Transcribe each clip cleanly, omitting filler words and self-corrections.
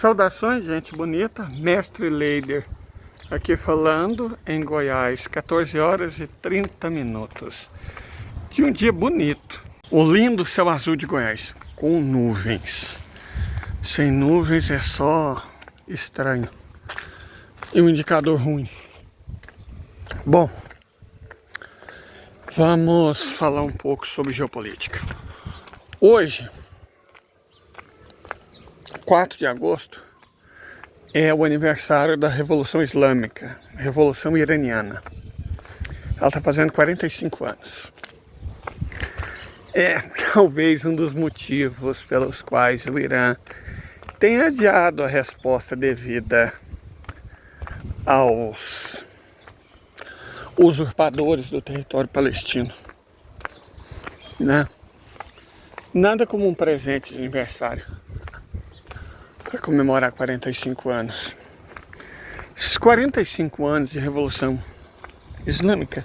Saudações, gente bonita, Mestre Leider aqui falando em Goiás, 14 horas e 30 minutos de um dia bonito. O lindo céu azul de Goiás, com nuvens. Sem nuvens é só estranho. E um indicador ruim. Bom, vamos falar um pouco sobre geopolítica. Hoje, 4 de agosto, é o aniversário da Revolução Islâmica, Revolução Iraniana. Ela está fazendo 45 anos. É talvez um dos motivos pelos quais o Irã tem adiado a resposta devida aos usurpadores do território palestino, né? Nada como um presente de aniversário para comemorar 45 anos. Esses 45 anos de Revolução Islâmica,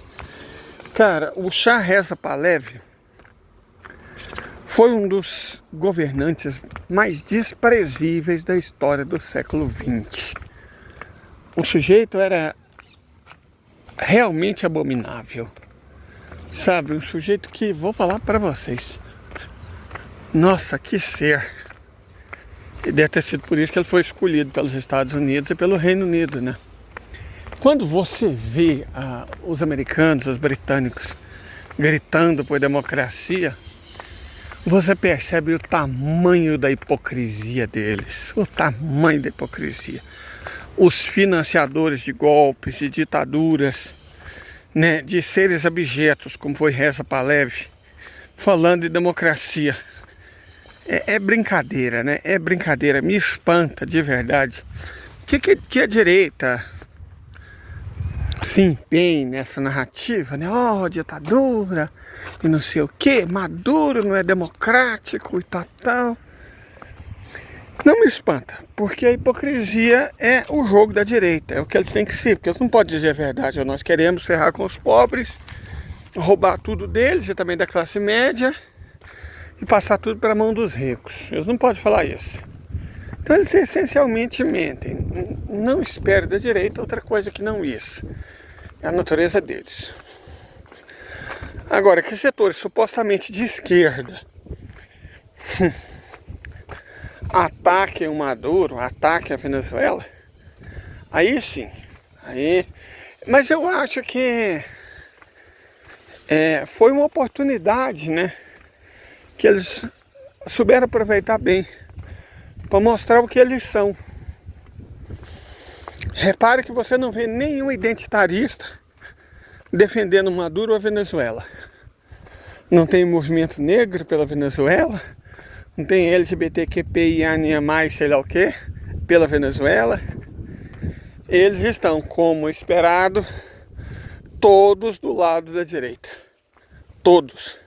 cara, o Shah Reza Pahlavi foi um dos governantes mais desprezíveis da história do século XX. O sujeito era realmente abominável, sabe? Um sujeito que, vou falar para vocês, nossa, que ser! E deve ter sido por isso que ele foi escolhido pelos Estados Unidos e pelo Reino Unido, né? Quando você vê os americanos, os britânicos, gritando por democracia, você percebe o tamanho da hipocrisia deles. O tamanho da hipocrisia. Os financiadores de golpes, de ditaduras, né, de seres abjetos, como foi Reza Pahlavi, falando de democracia. É brincadeira, né? É brincadeira. Me espanta, de verdade. Que a direita se empenhe nessa narrativa, né? Oh, ditadura e não sei o que. Maduro não é democrático e tal. Não me espanta, porque a hipocrisia é o jogo da direita. É o que eles têm que ser, porque eles não podem dizer a verdade. Nós queremos ferrar com os pobres, roubar tudo deles e também da classe média e passar tudo para a mão dos ricos. Eles não podem falar isso. Então eles essencialmente mentem. Não espere da direita outra coisa que não isso. É a natureza deles. Agora, que setores supostamente de esquerda ataquem o Maduro, ataquem a Venezuela, aí sim. Mas eu acho que foi uma oportunidade, né? Que eles souberam aproveitar bem para mostrar o que eles são. Repare que você não vê nenhum identitarista defendendo Maduro ou a Venezuela. Não tem movimento negro pela Venezuela, não tem LGBTQIA+, sei lá o que, pela Venezuela. Eles estão, como esperado, todos do lado da direita. Todos.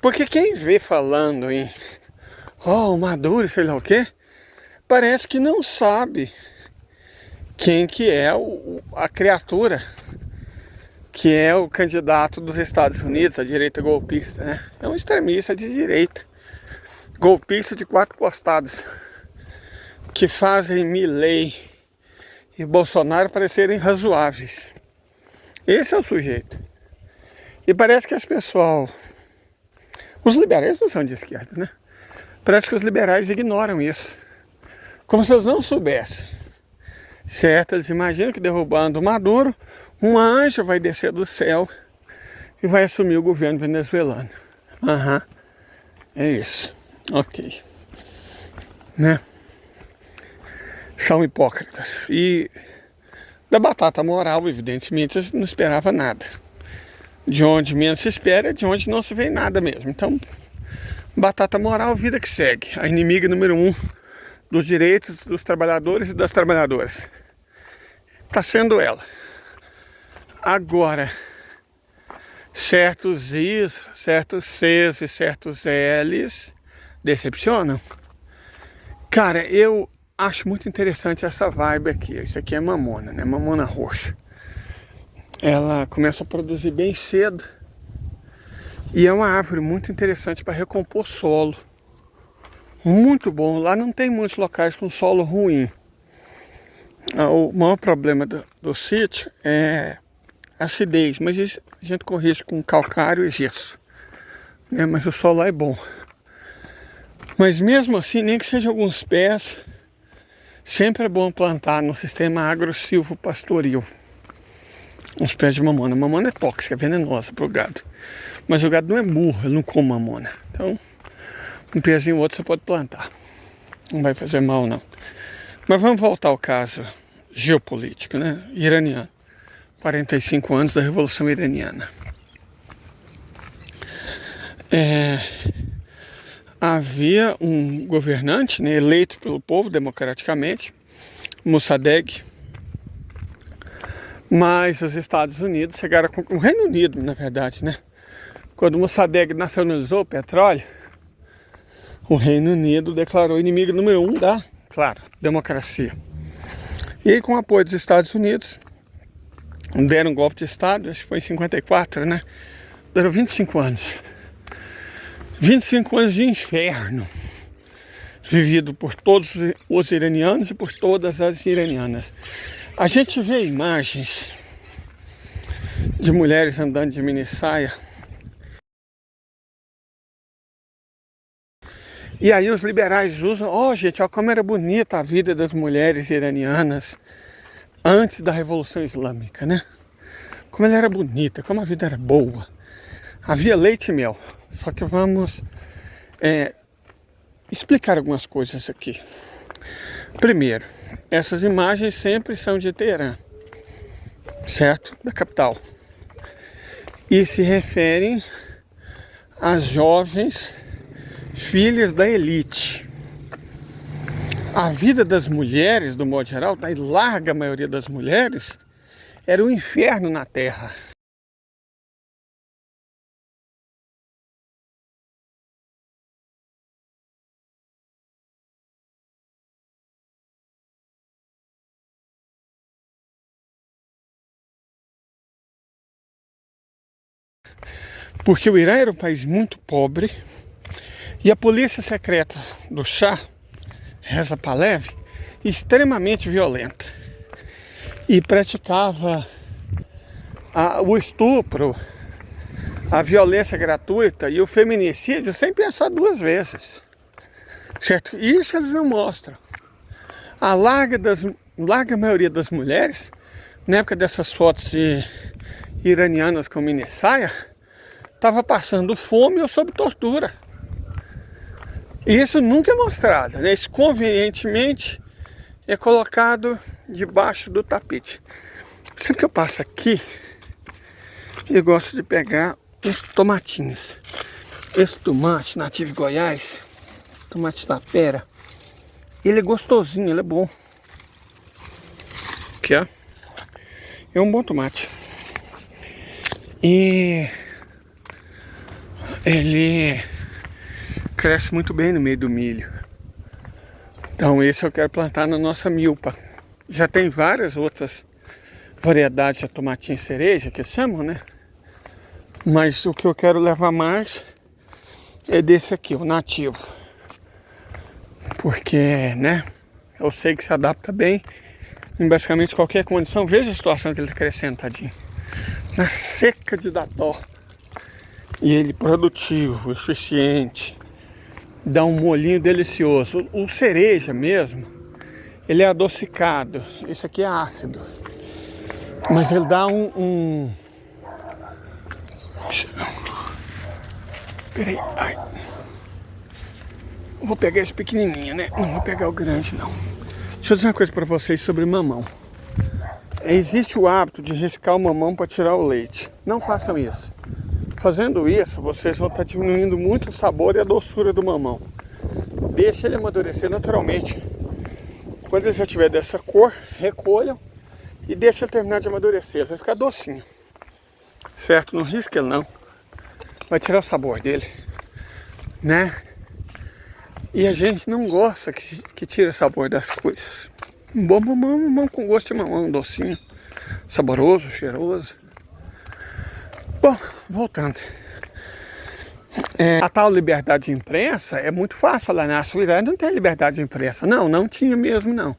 Porque quem vê falando em Maduro, sei lá o quê, parece que não sabe quem que é a criatura, que é o candidato dos Estados Unidos, a direita golpista, né? É um extremista de direita, golpista de 4 costados, que fazem Milei e Bolsonaro parecerem razoáveis. Esse é o sujeito. E parece que esse pessoal... Os liberais não são de esquerda, né? Parece que os liberais ignoram isso. Como se eles não soubessem. Certo? Eles imaginam que derrubando o Maduro, um anjo vai descer do céu e vai assumir o governo venezuelano. É isso. Ok. Né? São hipócritas. E da batata moral, evidentemente, eles não esperavam nada. De onde menos se espera, de onde não se vê nada mesmo. Então, batata moral, vida que segue. A inimiga número 1 dos direitos dos trabalhadores e das trabalhadoras está sendo ela. Agora, certos Is, certos Cs e certos Ls decepcionam. Cara, eu acho muito interessante essa vibe aqui. Isso aqui é mamona, né? Mamona roxa. Ela começa a produzir bem cedo e é uma árvore muito interessante para recompor solo. muito bom. Lá não tem muitos locais com solo ruim. O maior problema do sítio é a acidez, mas isso a gente corrige com calcário e gesso, né? Mas o solo lá é bom. Mas mesmo assim, nem que seja alguns pés, sempre é bom plantar no sistema agro-silvo-pastoril. Uns pés de mamona. A mamona é tóxica, é venenosa para o gado. Mas o gado não é burro, ele não come mamona. Então, um pezinho ou outro você pode plantar. Não vai fazer mal, não. Mas vamos voltar ao caso geopolítico, né? Iraniano. 45 anos da Revolução Iraniana. Havia um governante, né, eleito pelo povo democraticamente, Mossadegh, mas os Estados Unidos chegaram o Reino Unido, na verdade, né? Quando Mossadegh nacionalizou o petróleo, o Reino Unido declarou inimigo número 1 da, claro, democracia. E aí, com o apoio dos Estados Unidos, deram um golpe de Estado, acho que foi em 54, né? Durou 25 anos. 25 anos de inferno, vivido por todos os iranianos e por todas as iranianas. A gente vê imagens de mulheres andando de minissaia. E aí os liberais usam, gente, olha como era bonita a vida das mulheres iranianas antes da Revolução Islâmica, né? Como ela era bonita, como a vida era boa. Havia leite e mel. Só que vamos explicar algumas coisas aqui. Primeiro, essas imagens sempre são de Teherã, certo? Da capital. E se referem às jovens filhas da elite. A vida das mulheres, do modo geral, da larga maioria das mulheres, era um inferno na terra. Porque o Irã era um país muito pobre e a polícia secreta do Shah, Reza Pahlavi, extremamente violenta e praticava o estupro, a violência gratuita e o feminicídio sem pensar duas vezes, certo? E isso eles não mostram. A larga maioria das mulheres, na época dessas fotos de iranianas com minissaia, estava passando fome ou sob tortura. E isso nunca é mostrado, né? Isso convenientemente é colocado debaixo do tapete. Sempre que eu passo aqui, eu gosto de pegar uns tomatinhos. Esse tomate nativo de Goiás, tomate tapera, ele é gostosinho, ele é bom. Aqui, ó. É um bom tomate. E ele cresce muito bem no meio do milho. Então esse eu quero plantar na nossa milpa. Já tem várias outras variedades de tomatinho cereja, que chamam, né? Mas o que eu quero levar mais é desse aqui, o nativo. Porque, né, eu sei que se adapta bem em basicamente qualquer condição. Veja a situação que ele está crescendo, tadinho. Na seca de dar dó. E ele produtivo, eficiente, dá um molhinho delicioso. O cereja mesmo, ele é adocicado. Esse aqui é ácido. Mas ele dá Peraí, ai. Vou pegar esse pequenininho, né? Não vou pegar o grande, não. Deixa eu dizer uma coisa para vocês sobre mamão. Existe o hábito de riscar o mamão para tirar o leite. Não façam isso. Fazendo isso, vocês vão estar diminuindo muito o sabor e a doçura do mamão. Deixe ele amadurecer naturalmente. Quando ele já tiver dessa cor, recolham e deixe ele terminar de amadurecer. Ele vai ficar docinho. Certo? Não risca ele não. Vai tirar o sabor dele, né? E a gente não gosta que tire o sabor das coisas. Um bom mamão com gosto de mamão, docinho, saboroso, cheiroso. Bom, voltando. A tal liberdade de imprensa é muito fácil falar, o Irã não tem liberdade de imprensa. Não, não tinha mesmo, não.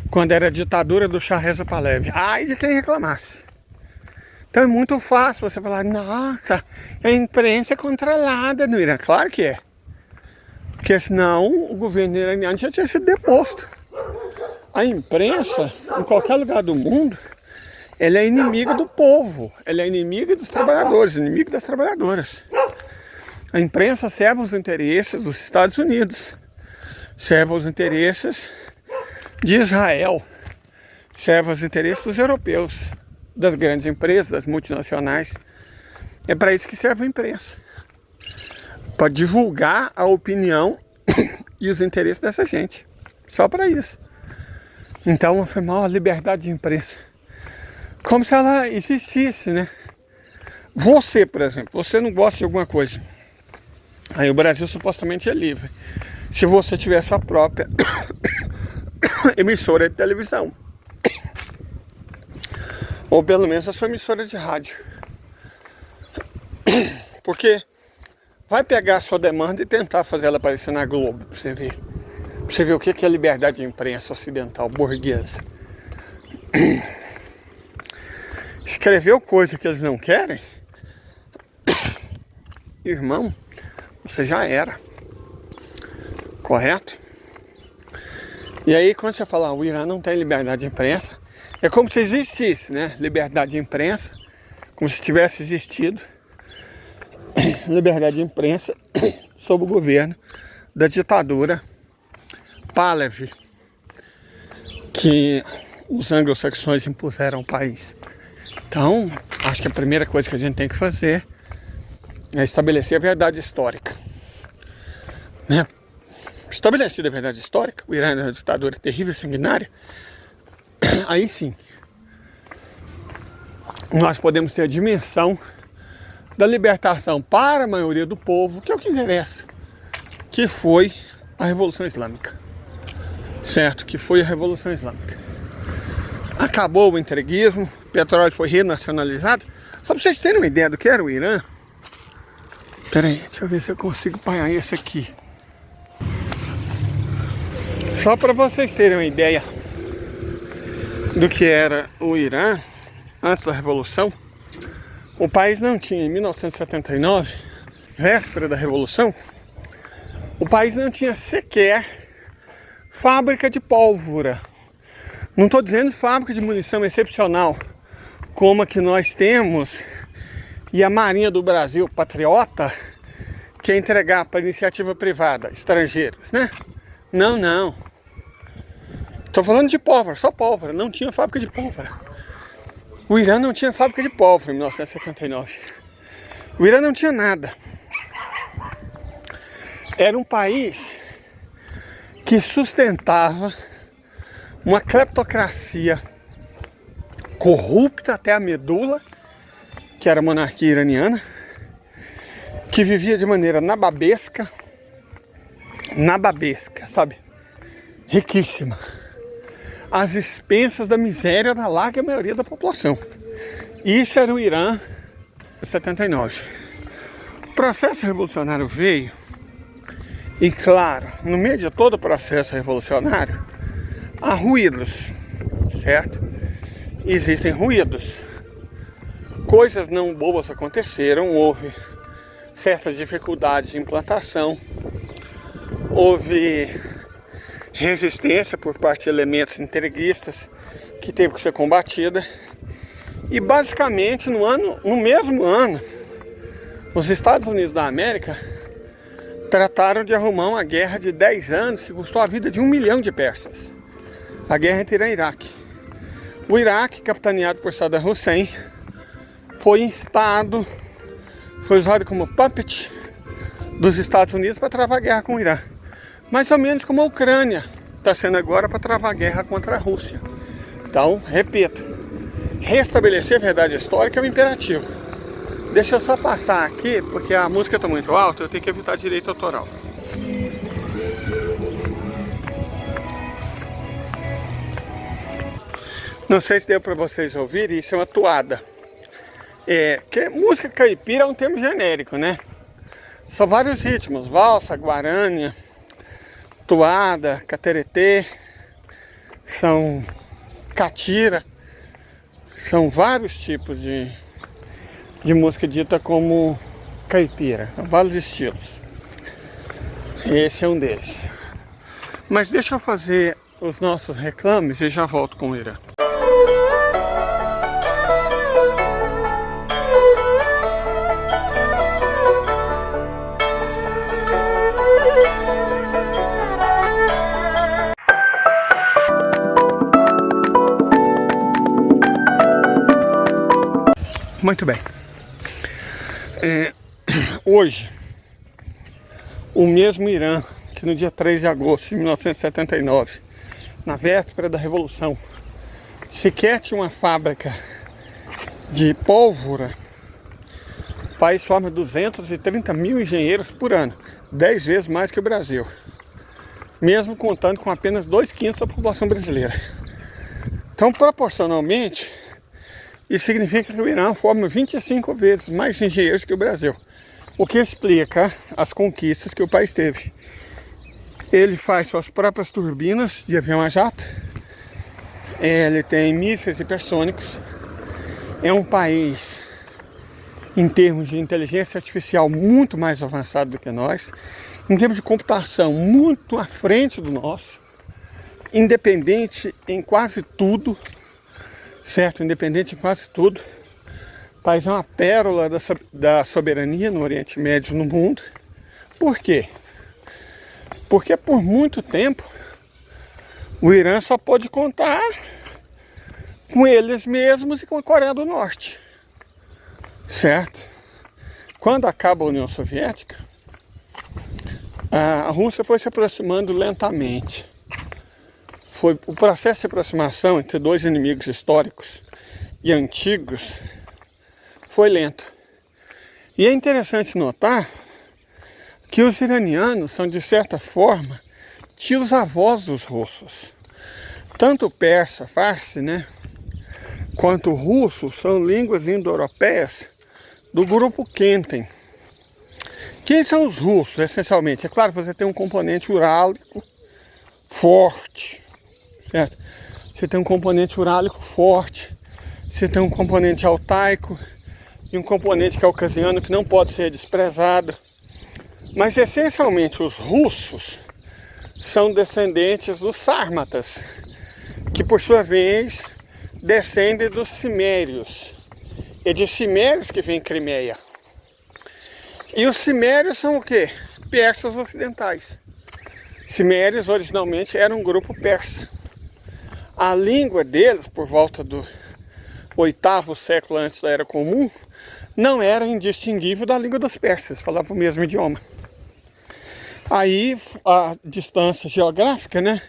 Quando era a ditadura do Shah Reza Pahlavi. Ai de quem reclamasse. Então é muito fácil você falar, nossa, a imprensa é controlada no Irã. Claro que é. Porque senão o governo iraniano já tinha sido deposto. A imprensa, em qualquer lugar do mundo, ela é inimiga do povo. Ela é inimiga dos trabalhadores, inimiga das trabalhadoras. A imprensa serve os interesses dos Estados Unidos. Serve os interesses de Israel. Serve os interesses dos europeus. Das grandes empresas, das multinacionais. É para isso que serve a imprensa. Para divulgar a opinião e os interesses dessa gente. Só para isso. Então, foi maior liberdade de imprensa. Como se ela existisse, né? Você, por exemplo, você não gosta de alguma coisa. Aí o Brasil supostamente é livre. Se você tiver sua própria emissora de televisão. Ou pelo menos a sua emissora de rádio. Porque vai pegar a sua demanda e tentar fazer ela aparecer na Globo, pra você ver. Pra você ver o que é liberdade de imprensa ocidental, burguesa. Escreveu coisa que eles não querem, irmão, você já era. Correto? E aí quando você fala, o Irã não tem liberdade de imprensa, é como se existisse, né? Liberdade de imprensa, como se tivesse existido liberdade de imprensa sob o governo da ditadura Pahlavi, que os anglo-saxões impuseram ao país. Então, acho que a primeira coisa que a gente tem que fazer é estabelecer a verdade histórica, né? Estabelecida a verdade histórica, o Irã é uma ditadura terrível e sanguinária, aí sim, nós podemos ter a dimensão da libertação para a maioria do povo, que é o que interessa, que foi a Revolução Islâmica. Certo? Que foi a Revolução Islâmica. Acabou o entreguismo, o petróleo foi renacionalizado. Só para vocês terem uma ideia do que era o Irã. Pera aí, deixa eu ver se eu consigo apanhar esse aqui. Só para vocês terem uma ideia do que era o Irã antes da Revolução. O país não tinha, em 1979, véspera da Revolução, o país não tinha sequer fábrica de pólvora. Não estou dizendo fábrica de munição excepcional, como a que nós temos, e a Marinha do Brasil, patriota, quer entregar para iniciativa privada, estrangeiros, né? Não, não. Estou falando de pólvora, só pólvora, não tinha fábrica de pólvora. O Irã não tinha fábrica de pólvora em 1979. O Irã não tinha nada. Era um país que sustentava uma cleptocracia corrupta até a medula, que era a monarquia iraniana, que vivia de maneira nababesca, sabe? Riquíssima. Às expensas da miséria da larga maioria da população. Isso era o Irã em 79. O processo revolucionário veio, e claro, no meio de todo o processo revolucionário, há ruídos, certo? Existem ruídos. Coisas não boas aconteceram, houve certas dificuldades de implantação, houve resistência por parte de elementos entreguistas que teve que ser combatida. E basicamente no mesmo ano, os Estados Unidos da América trataram de arrumar uma guerra de 10 anos que custou a vida de 1 milhão de persas. A guerra entre Irã e Iraque. O Iraque, capitaneado por Saddam Hussein, foi usado como puppet dos Estados Unidos para travar a guerra com o Irã. Mais ou menos como a Ucrânia está sendo agora para travar a guerra contra a Rússia. Então, repito, restabelecer a verdade histórica é um imperativo. Deixa eu só passar aqui, porque a música está muito alta, eu tenho que evitar direito autoral. Não sei se deu para vocês ouvirem, isso é uma toada. Que música caipira é um termo genérico, né? São vários ritmos: valsa, guarânia, toada, cateretê, são catira, são vários tipos de música dita como caipira, vários estilos. Esse é um deles. Mas deixa eu fazer os nossos reclames e já volto com o Irã. Muito bem. Hoje, o mesmo Irã que no dia 3 de agosto de 1979, na véspera da Revolução, sequer tinha uma fábrica de pólvora, o país forma 230 mil engenheiros por ano, 10 vezes mais que o Brasil, mesmo contando com apenas 2/5 da população brasileira. Então, proporcionalmente, isso significa que o Irã forma 25 vezes mais engenheiros que o Brasil, o que explica as conquistas que o país teve. Ele faz suas próprias turbinas de avião a jato, ele tem mísseis hipersônicos, é um país, em termos de inteligência artificial, muito mais avançado do que nós, em termos de computação, muito à frente do nosso, independente em quase tudo, certo? Independente em quase tudo. O país é uma pérola da soberania no Oriente Médio e no mundo. Por quê? Porque por muito tempo o Irã só pôde contar com eles mesmos e com a Coreia do Norte, certo? Quando acaba a União Soviética, a Rússia foi se aproximando lentamente. O processo de aproximação entre dois inimigos históricos e antigos foi lento. E é interessante notar que os iranianos são, de certa forma, tios-avós dos russos. Tanto o persa, farsi, né, quanto o russo são línguas indo-europeias do grupo Kenten. Quem são os russos, essencialmente? É claro que você tem um componente urálico forte, certo? Você tem um componente urálico forte, você tem um componente altaico e um componente caucasiano que não pode ser desprezado. Mas essencialmente os russos são descendentes dos sármatas, que por sua vez descendem dos cimérios. É de cimérios que vem Crimeia. E os cimérios são o quê? Persas ocidentais. Cimérios originalmente eram um grupo persa. A língua deles, por volta do 8º século antes da Era Comum, não era indistinguível da língua dos persas, falavam o mesmo idioma. Aí a distância geográfica, né,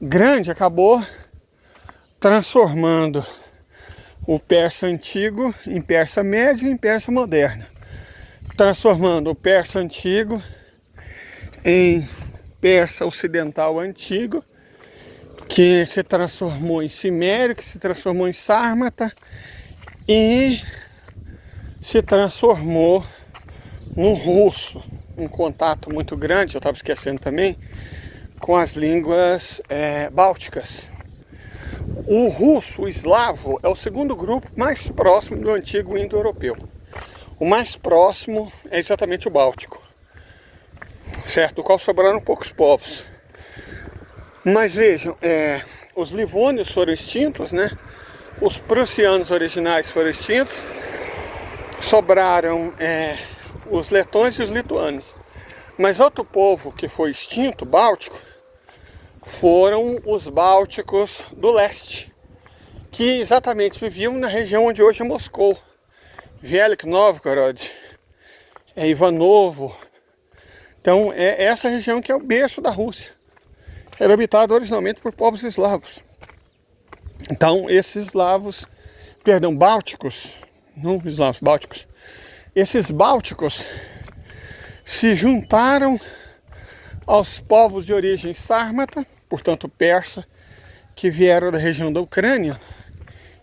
grande, acabou transformando o persa antigo em persa médio e em persa moderno. Transformando o persa antigo em persa ocidental antigo, que se transformou em cimério, que se transformou em sármata e se transformou no russo. Um contato muito grande, eu estava esquecendo também, com as línguas bálticas. O russo, o eslavo, é o segundo grupo mais próximo do antigo indo-europeu. O mais próximo é exatamente o báltico, certo? Do qual sobraram poucos povos. Mas vejam, os livônios foram extintos, né? Os prussianos originais foram extintos, sobraram os letões e os lituanos. Mas outro povo que foi extinto, báltico, foram os bálticos do leste, que exatamente viviam na região onde hoje é Moscou, Velik, Novgorod, Ivanovo. Então é essa região que é o berço da Rússia. Era habitada originalmente por povos eslavos. Então esses bálticos, não eslavos, bálticos, esses bálticos se juntaram aos povos de origem sármata, portanto persa, que vieram da região da Ucrânia,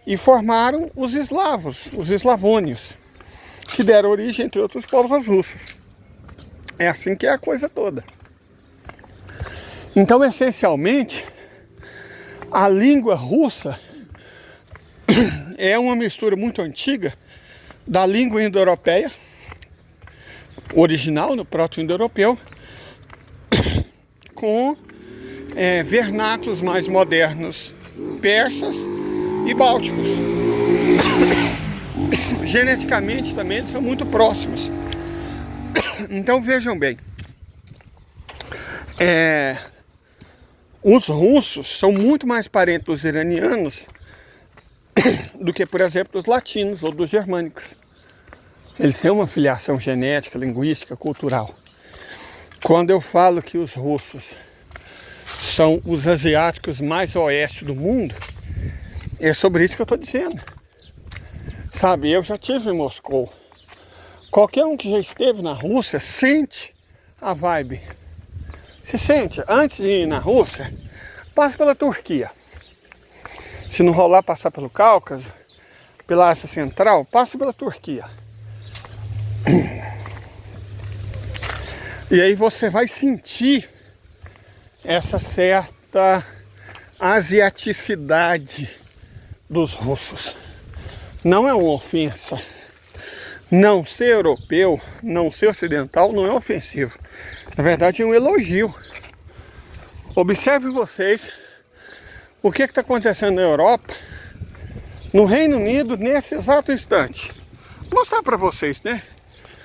e formaram os eslavos, os eslavônios, que deram origem, entre outros povos, aos russos. É assim que é a coisa toda. Então, essencialmente, a língua russa é uma mistura muito antiga da língua indo-europeia, original no proto-indo-europeu, com vernáculos mais modernos, persas e bálticos. Geneticamente também eles são muito próximos. Então vejam bem, os russos são muito mais parentes dos iranianos do que, por exemplo, dos latinos ou dos germânicos. Eles têm uma filiação genética, linguística, cultural. Quando eu falo que os russos são os asiáticos mais oeste do mundo, é sobre isso que eu estou dizendo. Sabe, eu já estive em Moscou. Qualquer um que já esteve na Rússia sente a vibe. Se sente, antes de ir na Rússia, passa pela Turquia. Se não rolar passar pelo Cáucaso, pela Ásia Central, passa pela Turquia. E aí você vai sentir essa certa asiaticidade dos russos. Não é uma ofensa. Não ser europeu, não ser ocidental, não é ofensivo. Na verdade, é um elogio. Observem vocês o que está acontecendo na Europa, no Reino Unido, nesse exato instante. Vou mostrar para vocês, né?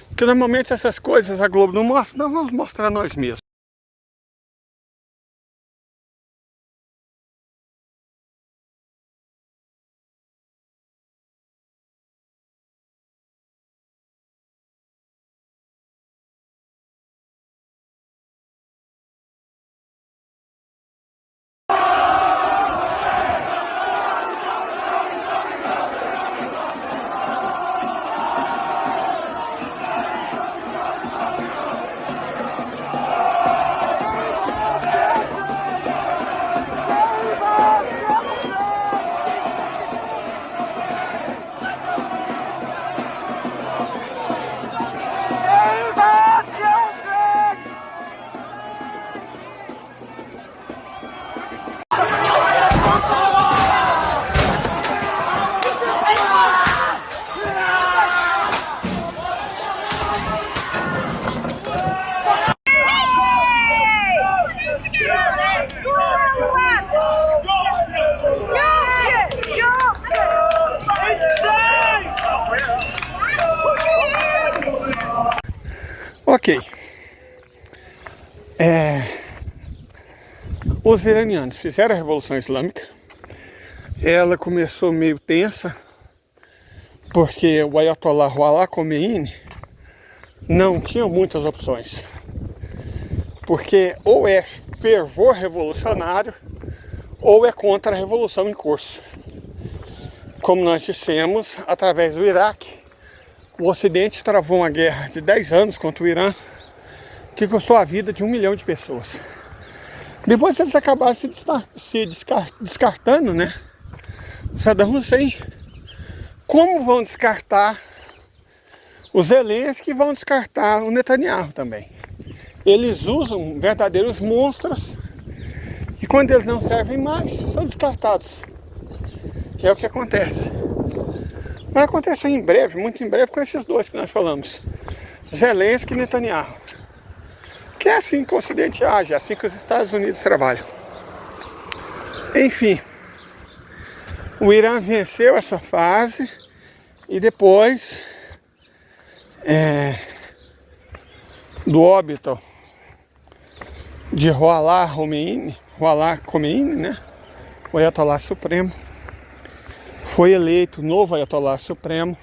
Porque normalmente essas coisas a Globo não mostra, nós vamos mostrar nós mesmos. Ok. Os iranianos fizeram a Revolução Islâmica. Ela começou meio tensa, porque o Ayatollah Ruhollah Khomeini não tinha muitas opções. Porque ou é fervor revolucionário, ou é contra a revolução em curso. Como nós dissemos, através do Iraque, o Ocidente travou uma guerra de 10 anos contra o Irã, que custou a vida de 1 milhão de pessoas. Depois eles acabaram se descartando, né? O Saddam Hussein. Como vão descartar os Zelensky, vão descartar o Netanyahu também. Eles usam verdadeiros monstros e quando eles não servem mais, são descartados. É o que acontece. Vai acontecer em breve, muito em breve, com esses dois que nós falamos. Zelensky e Netanyahu. Que é assim que o Ocidente age, é assim que os Estados Unidos trabalham. Enfim, o Irã venceu essa fase e depois do óbito de Ruhollah Khomeini, né? O Ayatollah Supremo, foi eleito o novo Ayatollah Supremo,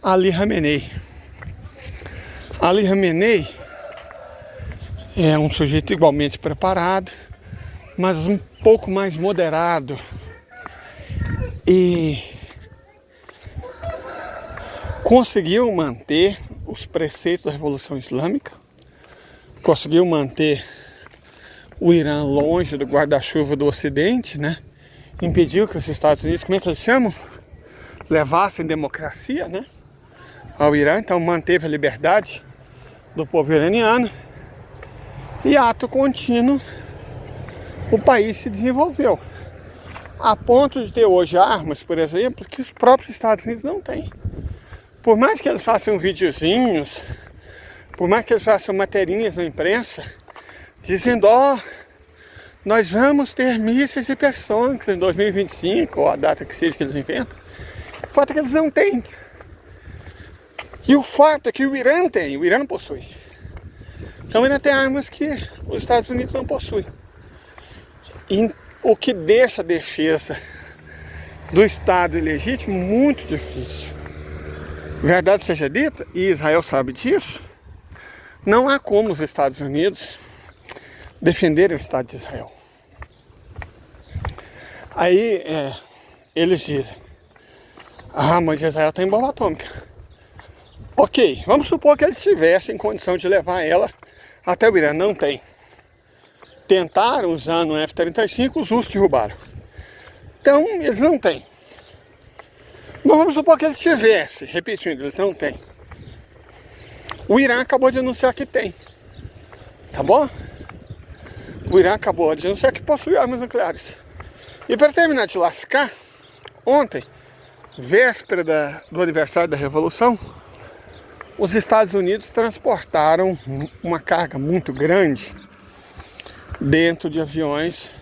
Ali Khamenei. Ali Khamenei é um sujeito igualmente preparado, mas um pouco mais moderado e conseguiu manter os preceitos da Revolução Islâmica, conseguiu manter o Irã longe do guarda-chuva do Ocidente, né? Impediu que os Estados Unidos, como é que eles chamam? Levassem democracia, né? Ao Irã, então manteve a liberdade do povo iraniano. E ato contínuo, o país se desenvolveu. A ponto de ter hoje armas, por exemplo, que os próprios Estados Unidos não têm. Por mais que eles façam videozinhos, por mais que eles façam materinhas na imprensa, dizendo, nós vamos ter mísseis hipersônicos em 2025, ou a data que seja que eles inventam. O fato é que eles não têm. E o fato é que o Irã tem, o Irã não possui. Então ainda tem armas que os Estados Unidos não possuem. E o que deixa a defesa do Estado ilegítimo muito difícil. Verdade seja dita, e Israel sabe disso, não há como os Estados Unidos defenderem o Estado de Israel. Aí eles dizem, mas Israel tem bomba atômica. Ok, vamos supor que eles tivessem condição de levar ela até o Irã. Não tem. Tentaram usando o F-35, os russos derrubaram. Então, eles não têm. Mas vamos supor que eles tivessem. Repetindo, eles não têm. O Irã acabou de anunciar que tem. Tá bom? O Irã acabou de anunciar que possui armas nucleares. E para terminar de lascar, ontem, véspera do aniversário da Revolução, os Estados Unidos transportaram uma carga muito grande dentro de aviões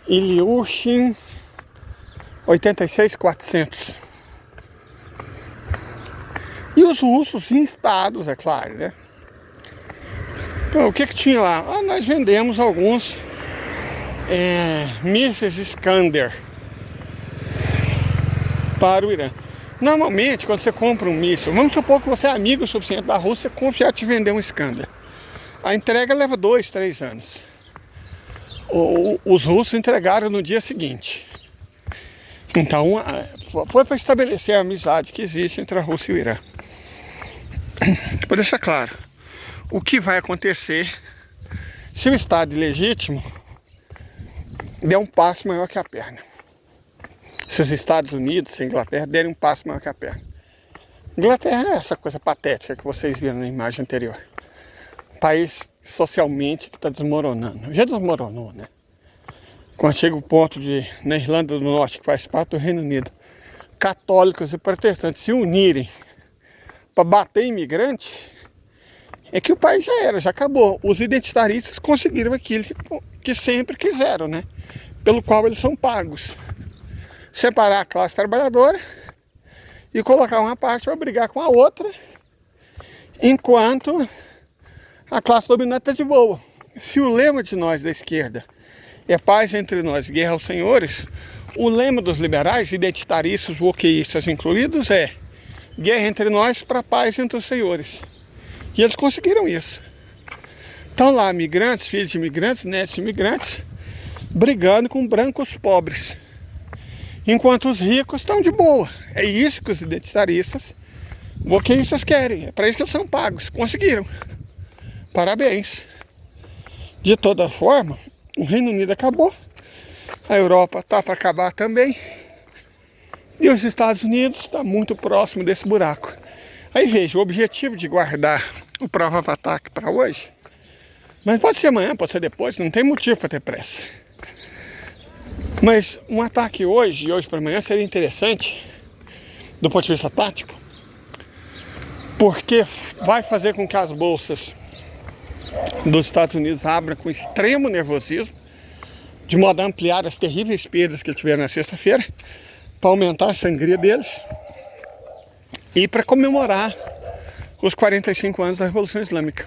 Ilyushin 86-400. E os russos instados, é claro, né? Então, o que tinha lá? Nós vendemos alguns mísseis Iskander para o Irã. Normalmente, quando você compra um míssil, vamos supor que você é amigo o suficiente da Rússia, confiar te vender um Iskander. A entrega leva 2, 3 anos. Os russos entregaram no dia seguinte. Então, foi para estabelecer a amizade que existe entre a Rússia e o Irã. Para deixar claro, o que vai acontecer se o Estado ilegítimo der um passo maior que a perna. Se os Estados Unidos, se a Inglaterra derem um passo maior que a perna. Inglaterra é essa coisa patética que vocês viram na imagem anterior. País socialmente que está desmoronando. Já desmoronou, né? Quando chega o ponto de, na Irlanda do Norte, que faz parte do Reino Unido, católicos e protestantes se unirem para bater imigrante, é que o país já era, já acabou. Os identitaristas conseguiram aquilo que sempre quiseram, né? Pelo qual eles são pagos. Separar a classe trabalhadora e colocar uma parte para brigar com a outra, enquanto a classe dominante está de boa. Se o lema de nós da esquerda é paz entre nós, guerra aos senhores, o lema dos liberais, identitaristas, wokeístas incluídos, é guerra entre nós para paz entre os senhores. E eles conseguiram isso. Estão lá migrantes, filhos de imigrantes, netos de imigrantes, brigando com brancos pobres. Enquanto os ricos estão de boa. É isso que os identitaristas, wokeístas querem. É para isso que eles são pagos. Conseguiram. Parabéns. De toda forma, o Reino Unido acabou. A Europa está para acabar também. E os Estados Unidos estão muito próximo desse buraco. Aí veja, o objetivo de guardar o provável ataque para hoje, mas pode ser amanhã, pode ser depois, não tem motivo para ter pressa. Mas um ataque hoje, de hoje para amanhã, seria interessante, do ponto de vista tático, porque vai fazer com que as bolsas dos Estados Unidos abram com extremo nervosismo, de modo a ampliar as terríveis perdas que eles tiveram na sexta-feira, para aumentar a sangria deles e para comemorar os 45 anos da Revolução Islâmica.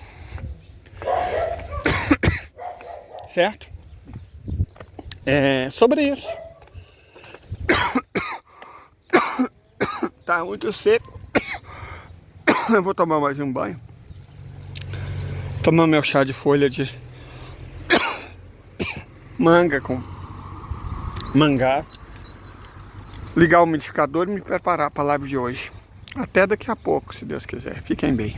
Certo? Sobre isso. Tá muito seco. Eu vou tomar mais um banho. Tomar meu chá de folha de manga com mangá. Ligar o umidificador e me preparar para a live de hoje. Até daqui a pouco, se Deus quiser. Fiquem bem.